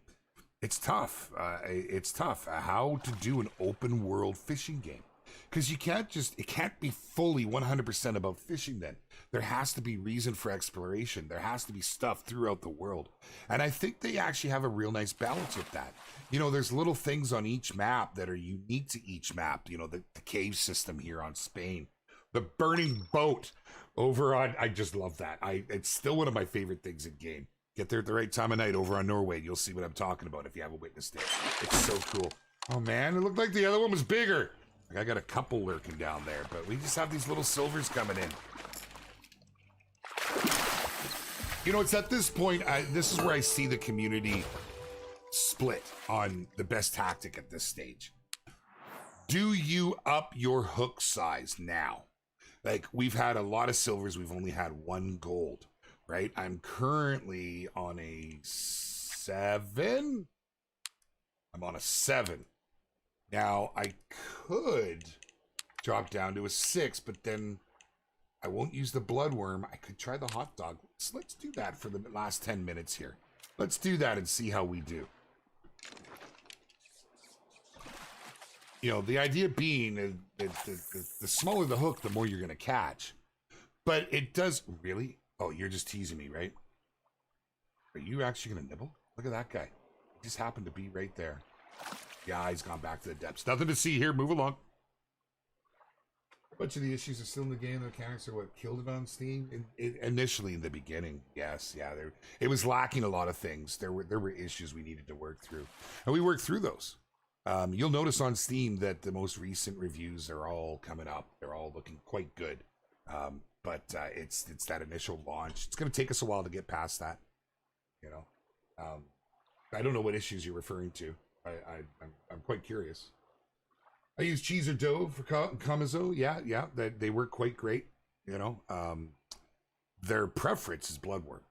A: It's tough. It's tough. How to do an open world fishing game. Because it can't be fully 100% about fishing then. There has to be reason for exploration. There has to be stuff throughout the world. And I think they actually have a real nice balance with that. There's little things on each map that are unique to each map. The cave system here on Spain. The burning boat over on... I just love that. It's still one of my favorite things in game. Get there at the right time of night over on Norway. You'll see what I'm talking about if you haven't witnessed it. It's so cool. Oh, man, it looked like the other one was bigger. I got a couple lurking down there, but we just have these little silvers coming in. It's at this point, this is where I see the community split on the best tactic at this stage. Do you up your hook size now? Like, we've had a lot of silvers, we've only had one gold, right? I'm currently on a 7. I'm on a 7. Now, I could drop down to a 6, but then I won't use the bloodworm. I could try the hot dog. Let's do that for the last 10 minutes here. Let's do that and see how we do. The idea being that the smaller the hook, the more you're going to catch. But it does... Really? Oh, you're just teasing me, right? Are you actually going to nibble? Look at that guy. He just happened to be right there. Yeah, he's gone back to the depths. Nothing to see here. Move along. A bunch of the issues are still in the game. The mechanics are what killed it on Steam. Initially, in the beginning, yes, yeah, it was lacking a lot of things. There were issues we needed to work through, and we worked through those. You'll notice on Steam that the most recent reviews are all coming up. They're all looking quite good. But it's that initial launch. It's going to take us a while to get past that. I don't know what issues you're referring to. I'm quite curious. I use cheese or dough for Kamizo. Yeah, they work quite great. Their preference is bloodworm.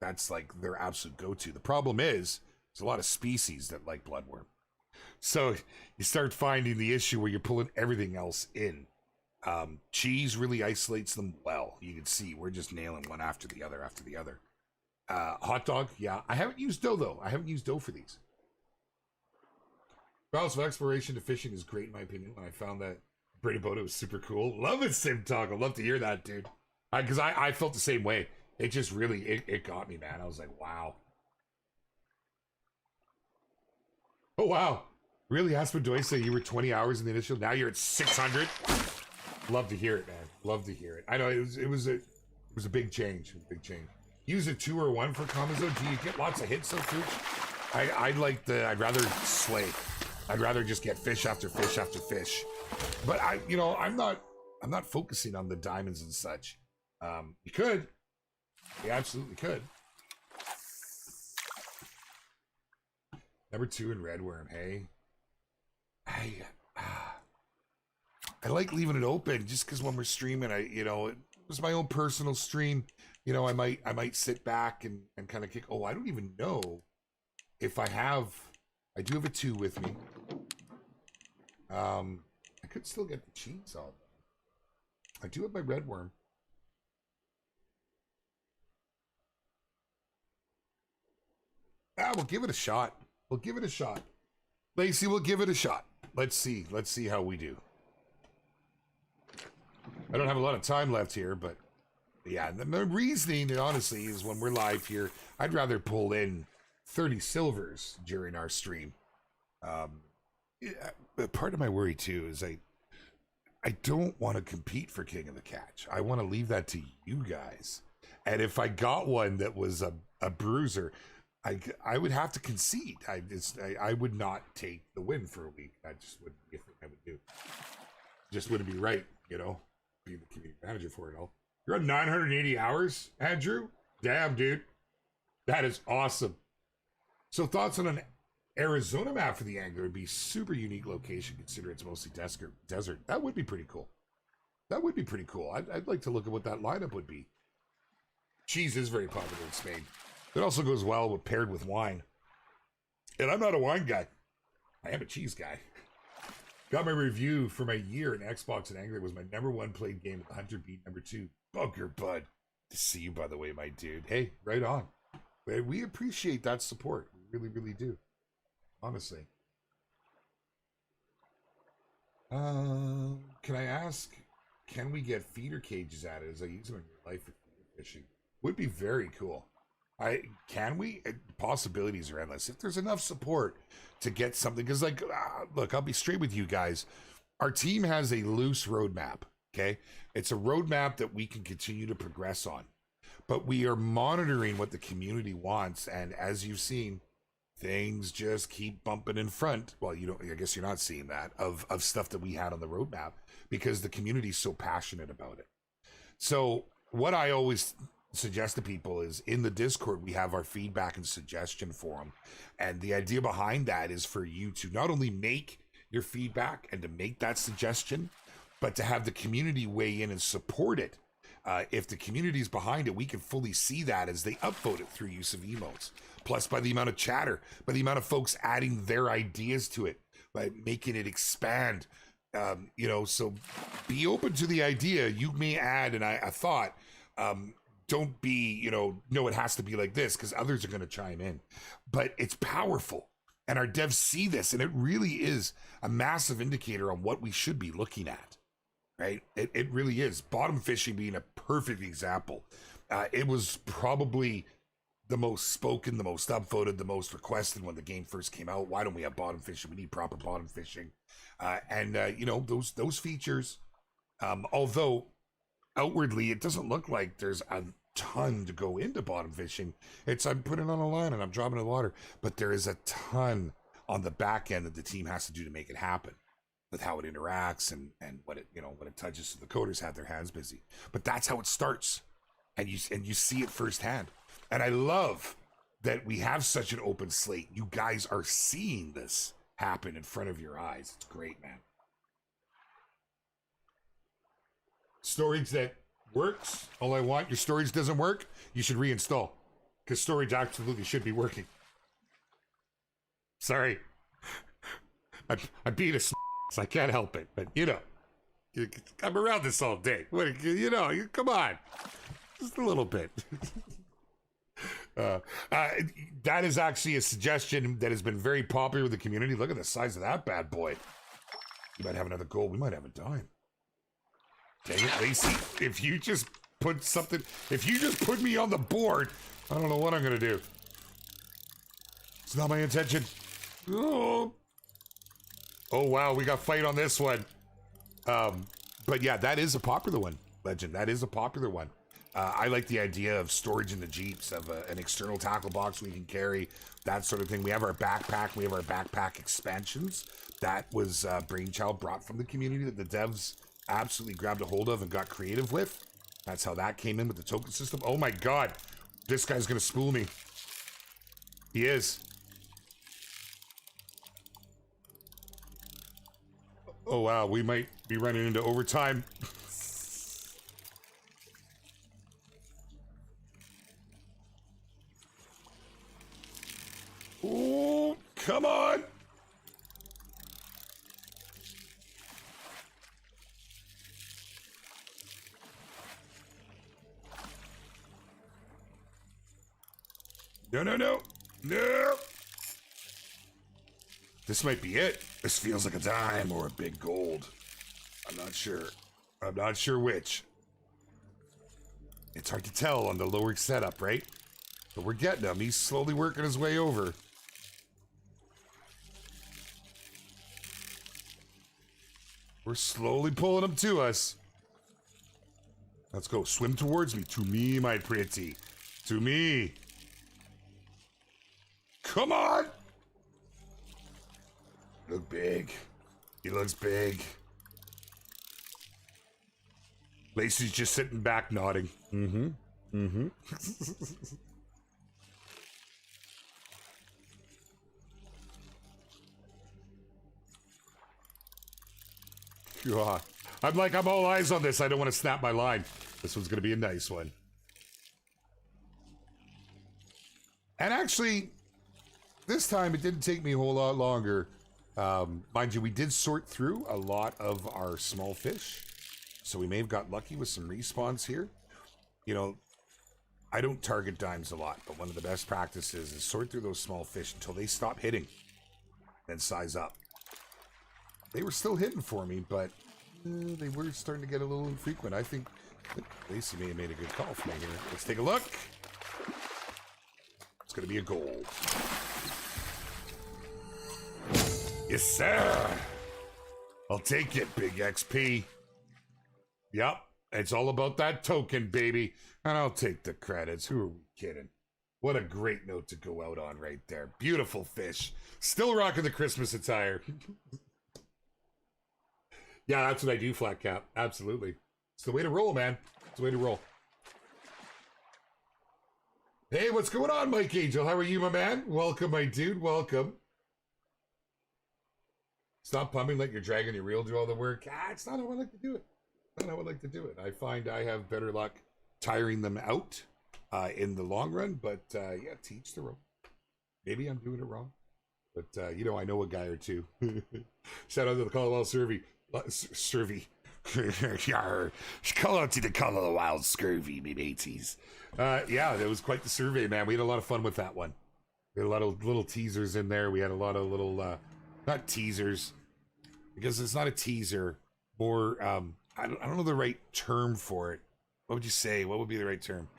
A: That's like their absolute go-to. The problem is there's a lot of species that like bloodworm. So you start finding the issue where you're pulling everything else in. Cheese really isolates them well. You can see we're just nailing one after the other after the other. Hot dog, yeah. I haven't used dough though. I haven't used dough for these. Balance of exploration to fishing is great in my opinion. When I found that Brady Boda was super cool. Love it, Sim Talk. I'd love to hear that, dude. Because I felt the same way. It just really, it got me, man. I was like, wow. Oh, wow. Really, Aspen say you were 20 hours in the initial. Now you're at 600. Love to hear it, man. Love to hear it. I know it was a big change. A big change. Use a 2 or 1 for combos though. Do you get lots of hits though, Tooch? I'd rather slay. I'd rather just get fish after fish after fish. But I'm not focusing on the diamonds and such. You could. You absolutely could. Number 2 in redworm, hey? I like leaving it open just because when we're streaming, it was my own personal stream. I might sit back and kind of kick. Oh, I don't even know if I do have a 2 with me. I could still get the cheese on. I do have my redworm. We'll give it a shot. We'll give it a shot. Lacey, we'll give it a shot. Let's see how we do. I don't have a lot of time left here, but yeah, the reasoning, honestly, is when we're live here, I'd rather pull in 30 silvers during our stream. But part of my worry too is I don't want to compete for King of the Catch. I want to leave that to you guys. And if I got one that was a bruiser, I would have to concede. I would not take the win for a week. That just wouldn't be a thing I would do. Just wouldn't be right, being the community manager for it all. You're on 980 hours, Andrew? Damn, dude. That is awesome. So thoughts on an Arizona map for the angler would be super unique location, considering it's mostly desert. That would be pretty cool. That would be pretty cool. I'd like to look at what that lineup would be. Cheese is very popular in Spain. It also goes well paired with wine. And I'm not a wine guy. I am a cheese guy. Got my review for my year in Xbox and Angler. Was my number 1 played game with Hunter beat number 2. Bunker Bud. To see you, by the way, my dude. Hey, right on. We appreciate that support. We really, really do. Honestly. Can I ask, can we get feeder cages added as I use them in real life for feeder fishing? Would be very cool. Can we? Possibilities are endless. If there's enough support to get something, because look, I'll be straight with you guys. Our team has a loose roadmap, okay? It's a roadmap that we can continue to progress on. But we are monitoring what the community wants, and as you've seen, things just keep bumping in front. Well, I guess you're not seeing that, of stuff that we had on the roadmap, because the community's so passionate about it. So what I always suggest to people is in the Discord, we have our feedback and suggestion forum. And the idea behind that is for you to not only make your feedback and to make that suggestion, but to have the community weigh in and support it. If the community is behind it, we can fully see that as they upvote it through use of emotes. Plus by the amount of chatter, by the amount of folks adding their ideas to it, by making it expand. So be open to the idea. You may add, and I thought, don't be, no, it has to be like this, because others are going to chime in. But it's powerful. And our devs see this, and it really is a massive indicator on what we should be looking at, right? It really is. Bottom fishing being a perfect example. It was probably the most spoken, the most upvoted, the most requested when the game first came out. Why don't we have bottom fishing? We need proper bottom fishing. Those features, although outwardly it doesn't look like there's a ton to go into bottom fishing. I'm putting on a line and I'm dropping in the water, but there is a ton on the back end that the team has to do to make it happen, with how it interacts and what it touches. So the coders have their hands busy, but that's how it starts, and you see it firsthand. And I love that we have such an open slate. You guys are seeing this happen in front of your eyes. It's great, man. Storage that works. All I want, your storage doesn't work, you should reinstall. because storage absolutely should be working. Sorry. I'm being a I can't help it, but you know, I'm around this all day. What, you know, come on, just a little bit. That is actually a suggestion that has been very popular with the community. Look at the size of that bad boy. You might have another gold. We might have a dime. Dang it, Lacey. If you just put something, if you just put me on the board, I don't know what I'm going to do. It's not my intention. Oh, wow. We got fight on this one. But yeah, that is a popular one, Legend. That is a popular one. I like the idea of storage in the Jeeps, of an external tackle box we can carry, that sort of thing. We have our backpack. We have our backpack expansions. That was brainchild brought from the community that the devs absolutely grabbed a hold of and got creative with. That's how that came in with the token system. Oh my God. This guy's going to spool me. He is. Oh wow, we might be running into overtime. Oh, come on. No, no, no. No. This might be it. This feels like a dime or a big gold. I'm not sure. I'm not sure which. It's hard to tell on the lower setup, right? But we're getting him. He's slowly working his way over. We're slowly pulling him to us. Let's go. Swim towards me. To me, my pretty. To me. Come on! Look big. He looks big. Lacey's just sitting back nodding. Mm-hmm. Mm-hmm. God. I'm all eyes on this. I don't want to snap my line. This one's going to be a nice one. And actually, this time it didn't take me a whole lot longer. Mind you, we did sort through a lot of our small fish. So we may have got lucky with some respawns here. You know, I don't target dimes a lot, but one of the best practices is sort through those small fish until they stop hitting. Then size up. They were still hitting for me, but they were starting to get a little infrequent. I think Lacey may have made a good call for me here. Let's take a look. It's going to be a gold. Yes, sir. I'll take it, big XP. Yep, it's all about that token, baby. And I'll take the credits. Who are we kidding? What a great note to go out on right there. Beautiful fish. Still rocking the Christmas attire. Yeah, that's what I do, Flat Cap. Absolutely. It's the way to roll, man. It's the way to roll. Hey, what's going on, Mike Angel? How are you, my man? Welcome, my dude. Welcome. Stop pumping like you're dragging your reel, do all the work. It's not how I like to do it. Not how I like to do it. I find I have better luck tiring them out in the long run, but yeah, teach the rope. Maybe I'm doing it wrong, but you know, I know a guy or two. Shout out to the Colorado Scurvy. Call out to the Colorado Wild Scurvy, me mateys. Yeah, that was quite the survey, man. We had a lot of fun with that one. We had a lot of little teasers in there. We had a lot of little, not teasers, because it's not a teaser. More, I don't know the right term for it. What would you say? What would be the right term?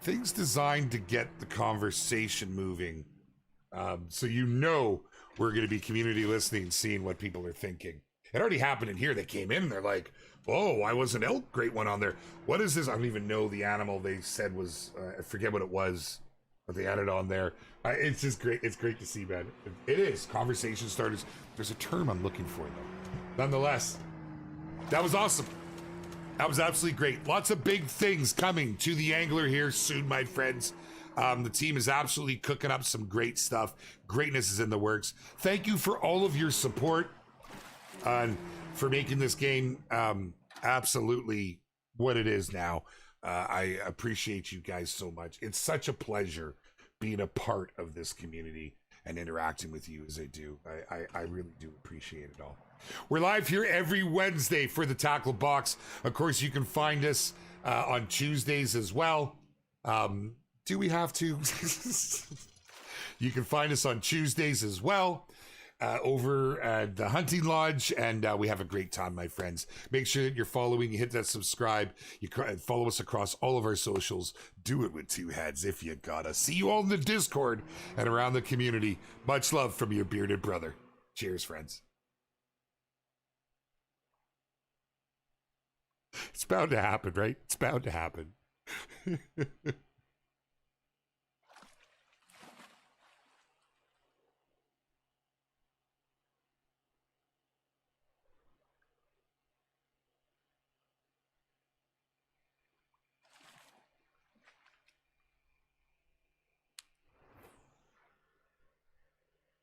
A: Things designed to get the conversation moving. So you know we're going to be community listening, seeing what people are thinking. It already happened in here. They came in and they're like, "Oh, why wasn't elk great one on there? What is this?" I don't even know the animal they said was. I forget what it was, but they added on there. It's just great. It's great to see, man. It is conversation starters. There's a term I'm looking for though. Nonetheless, that was awesome. That was absolutely great. Lots of big things coming to the angler here soon, my friends. The team is absolutely cooking up some great stuff. Greatness is in the works. Thank you for all of your support and for making this game absolutely what it is now. I appreciate you guys so much. It's such a pleasure being a part of this community and interacting with you as I do. I really do appreciate it all. We're live here every Wednesday for the Tackle Box. Of course, you can find us on Tuesdays as well. Do we have to? You can find us on Tuesdays as well. Over at the Hunting Lodge, and we have a great time, my friends. Make sure that you're following, you hit that subscribe, you follow us across all of our socials. Do it with two heads if you gotta. See you all in the Discord and around the community. Much love from your bearded brother. Cheers, friends. It's bound to happen, right? It's bound to happen.